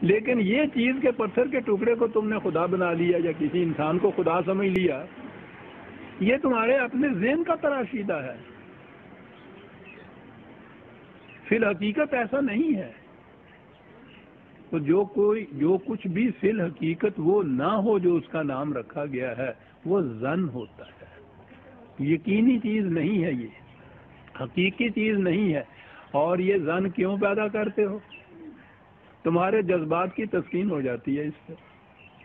لیکن یہ چیز کے پتھر کے ٹکڑے کو تم نے خدا بنا لیا یا کسی انسان کو خدا سمجھ لیا، یہ تمہارے اپنے ذہن کا تراشیدہ ہے، فی الحقیقت ایسا نہیں ہے۔ تو جو کچھ بھی فی الحقیقت وہ نہ ہو جو اس کا نام رکھا گیا ہے، وہ ظن ہوتا ہے، یقینی چیز نہیں ہے، یہ حقیقی چیز نہیں ہے۔ اور یہ ظن کیوں پیدا کرتے ہو؟ تمہارے جذبات کی تسکین ہو جاتی ہے اس سے۔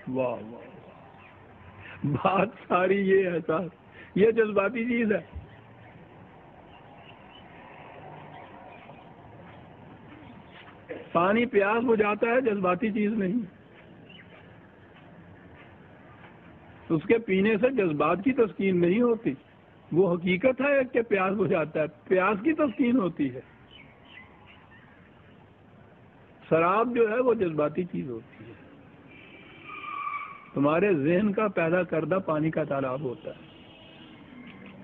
واہ واہ واہ، بات ساری یہ احساس، یہ جذباتی چیز ہے۔ پانی پیاس بجھاتا ہے، جذباتی چیز نہیں۔ اس کے پینے سے جذبات کی تسکین نہیں ہوتی، وہ حقیقت ہے کہ پیاس بجھاتا ہے، پیاس کی تسکین ہوتی ہے۔ شراب جو ہے وہ جذباتی چیز ہوتی ہے، تمہارے ذہن کا پیدا کردہ پانی کا تالاب ہوتا ہے،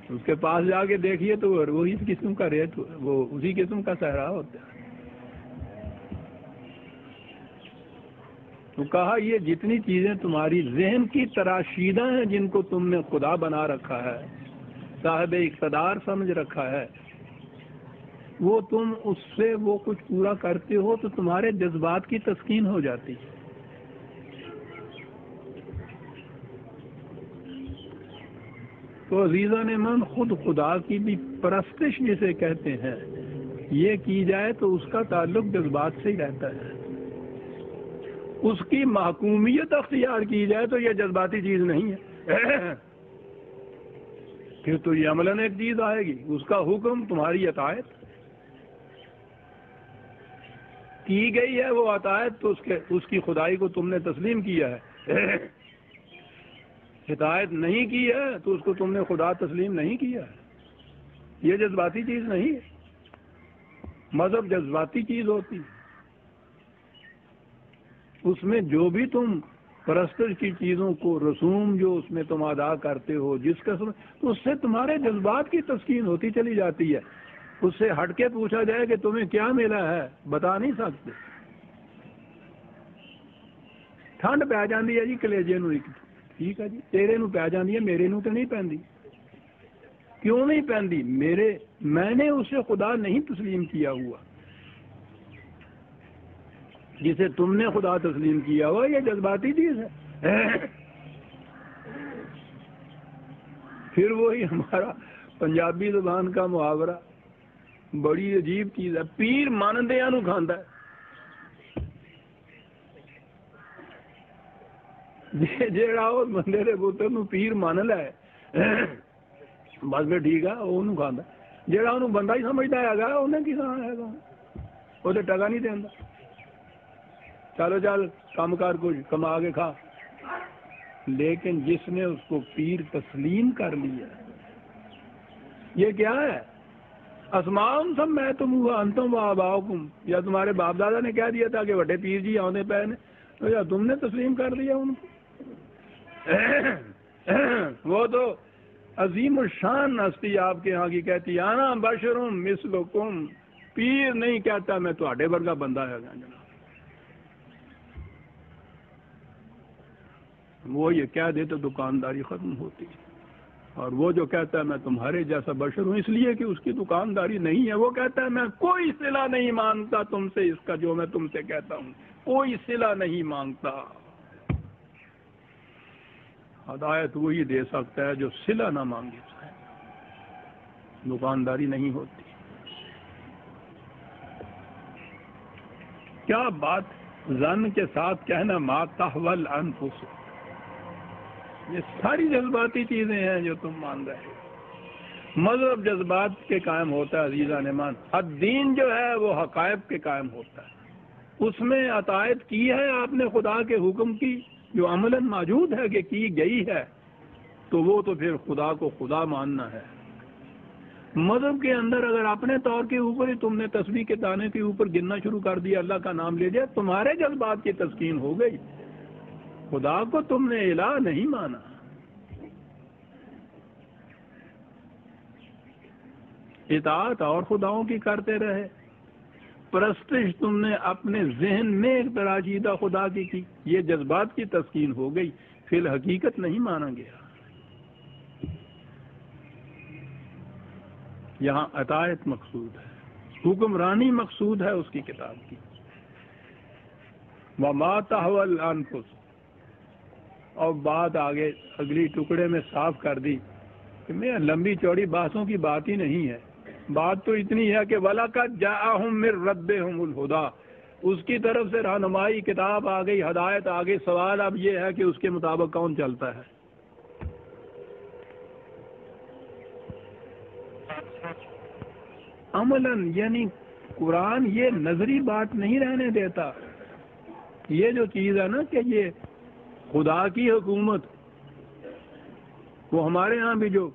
اس کے پاس جا کے دیکھیے تو وہی قسم کا ریت، وہ اسی قسم کا صحرا ہوتا ہے۔ تو کہا یہ جتنی چیزیں تمہاری ذہن کی تراشیدہ ہیں، جن کو تم نے خدا بنا رکھا ہے، صاحب اقتدار سمجھ رکھا ہے، وہ تم اس سے وہ کچھ پورا کرتے ہو تو تمہارے جذبات کی تسکین ہو جاتی ہے۔ تو عزیزان من، خود خدا کی بھی پرستش جسے کہتے ہیں، یہ کی جائے تو اس کا تعلق جذبات سے ہی رہتا ہے۔ اس کی محکومیت اختیار کی جائے تو یہ جذباتی چیز نہیں ہے، پھر تو یہ عملاً ایک چیز آئے گی، اس کا حکم، تمہاری اطاعت کی گئی ہے، وہ اطاعت تو اس کی خدائی کو تم نے تسلیم کیا ہے، اطاعت نہیں کی ہے تو اس کو تم نے خدا تسلیم نہیں کیا ہے، یہ جذباتی چیز نہیں ہے۔ مذہب جذباتی چیز ہوتی ہے، اس میں جو بھی تم پرستش کی چیزوں کو، رسوم جو اس میں تم ادا کرتے ہو جس قسم، تو اس سے تمہارے جذبات کی تسکین ہوتی چلی جاتی ہے۔ اس سے ہٹ کے پوچھا جائے کہ تمہیں کیا ملا ہے، بتا نہیں سکتے۔ ٹھنڈ پی جاندی ہے جی کلیجے نو، ٹھیک ہے جی، تیرے نو پی جاندی ہے، میرے نو تو نہیں پیندی۔ کیوں نہیں پیندی؟ میں نے اسے خدا نہیں تسلیم کیا ہوا، جسے تم نے خدا تسلیم کیا ہوا، یہ جذباتی چیز ہے۔ پھر وہی ہمارا پنجابی زبان کا محاورہ، بڑی عجیب چیز ہے، پیر ماندیاں نو کھاندا ہے۔ جیڑا اس بندے دے پتر نو پیر مان لے بس پھر ٹھیک ہے، وہ کھانا۔ جیڑا انہوں بندہ ہی سمجھتا ہے انہیں کی کھانا ہے، وہ تو ٹکا نہیں دینا، چلو چل کام کر کچھ کما کے کھا۔ لیکن جس نے اس کو پیر تسلیم کر لیا، یہ کیا ہے؟ اسماء سب میں تم انتم و آباؤکم، یا تمہارے باپ دادا نے کہہ دیا تھا کہ بڑے پیر جی آنے پہ نے، تو یا تم نے تسلیم کر دیا ان کو۔ وہ تو عظیم الشان ہستی آپ کے ہاں کی کہتی آنا بشرم مثلکم، پیر نہیں کہتا میں تواڈے ورگا بندہ ہے جناب، وہ یہ کہہ دے تو دکانداری ختم ہوتی ہے۔ اور وہ جو کہتا ہے میں تمہارے جیسا بشر ہوں، اس لیے کہ اس کی دکانداری نہیں ہے، وہ کہتا ہے میں کوئی صلہ نہیں مانگتا تم سے، اس کا جو میں تم سے کہتا ہوں کوئی صلہ نہیں مانگتا۔ ہدایت وہی دے سکتا ہے جو صلہ نہ مانگے، دکانداری نہیں ہوتی۔ کیا بات ظن کے ساتھ کہنا ما تحول انفس، یہ ساری جذباتی چیزیں ہیں جو تم مان رہے ہو۔ مذہب جذبات کے قائم ہوتا ہے عزیزان ایمان، الدین جو ہے وہ حقائق کے قائم ہوتا ہے، اس میں اطاعت کی ہے آپ نے خدا کے حکم کی، جو عملاً موجود ہے کہ کی گئی ہے، تو وہ تو پھر خدا کو خدا ماننا ہے۔ مذہب کے اندر اگر اپنے طور کے اوپر ہی تم نے تسبیح کے دانے کے اوپر گننا شروع کر دیا، اللہ کا نام لے دیا، تمہارے جذبات کی تسکین ہو گئی، خدا کو تم نے الہ نہیں مانا۔ اطاعت اور خداؤں کی کرتے رہے، پرستش تم نے اپنے ذہن میں ایک تراجیدہ خدا کی یہ جذبات کی تسکین ہو گئی، فی الحقیقت نہیں مانا گیا۔ یہاں عطایت مقصود ہے، حکمرانی مقصود ہے اس کی کتاب کی۔ وَمَا تَهْوَى الْأَنفُسُ، اور بات آگے اگلی ٹکڑے میں صاف کر دی کہ میں لمبی چوڑی بحثوں کی بات ہی نہیں ہے، بات تو اتنی ہے کہ وَلَقَدْ جَاءَهُم مِّن رَّبِّهُمُ الْهُدَىٰ، اس کی طرف سے رہنمائی کتاب آ گئی، ہدایت آ گئی۔ سوال اب یہ ہے کہ اس کے مطابق کون چلتا ہے؟ عملاً یعنی قرآن یہ نظری بات نہیں رہنے دیتا۔ یہ جو چیز ہے نا کہ یہ خدا کی حکومت، وہ ہمارے ہاں بھی جو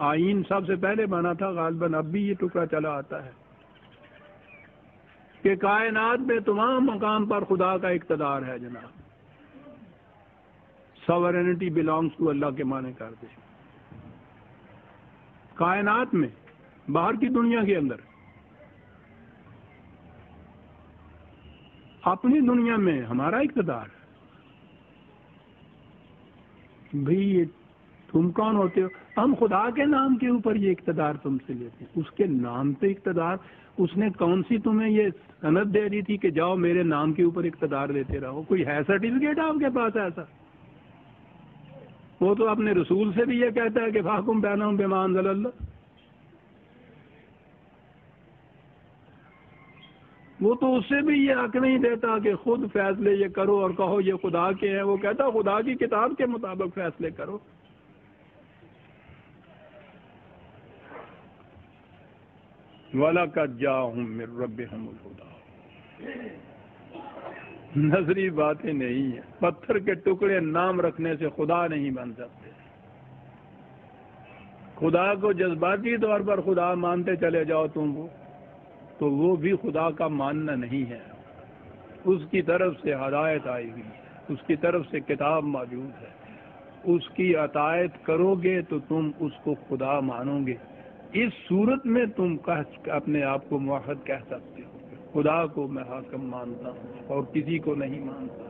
آئین سب سے پہلے بنا تھا، غالباً اب بھی یہ ٹکڑا چلا آتا ہے کہ کائنات میں تمام مقام پر خدا کا اقتدار ہے جناب۔ ساورینٹی بلانگس ٹو اللہ کے معنی کر دے۔ کائنات میں، باہر کی دنیا کے اندر، اپنی دنیا میں ہمارا اقتدار ہے۔ بھئی یہ تم کون ہوتے ہو؟ ہم خدا کے نام کے اوپر یہ اقتدار تم سے لیتے ہیں۔ اس کے نام پہ اقتدار، اس نے کون سی تمہیں یہ سند دے دی تھی کہ جاؤ میرے نام کے اوپر اقتدار دیتے رہو؟ کوئی ہے سرٹیفکیٹ آپ کے پاس ایسا؟ وہ تو اپنے رسول سے بھی یہ کہتا ہے کہ فاحکم بینہم بما انزل اللہ۔ وہ تو اس سے بھی یہ حق نہیں دیتا کہ خود فیصلے یہ کرو اور کہو یہ خدا کے ہیں، وہ کہتا خدا کی کتاب کے مطابق فیصلے کرو۔ وَلَقَدْ جَاءَهُم مِّن رَّبِّهُمُ الْهُدَىٰ، نظری باتیں نہیں ہیں۔ پتھر کے ٹکڑے نام رکھنے سے خدا نہیں بن سکتے۔ خدا کو جذباتی طور پر خدا مانتے چلے جاؤ تم تو وہ بھی خدا کا ماننا نہیں ہے۔ اس کی طرف سے ہدایت آئی ہوئی ہے، اس کی طرف سے کتاب موجود ہے، اس کی اطاعت کرو گے تو تم اس کو خدا مانو گے۔ اس صورت میں تم اپنے آپ کو موحد کہہ سکتے ہو، خدا کو میں حاکم مانتا ہوں اور کسی کو نہیں مانتا۔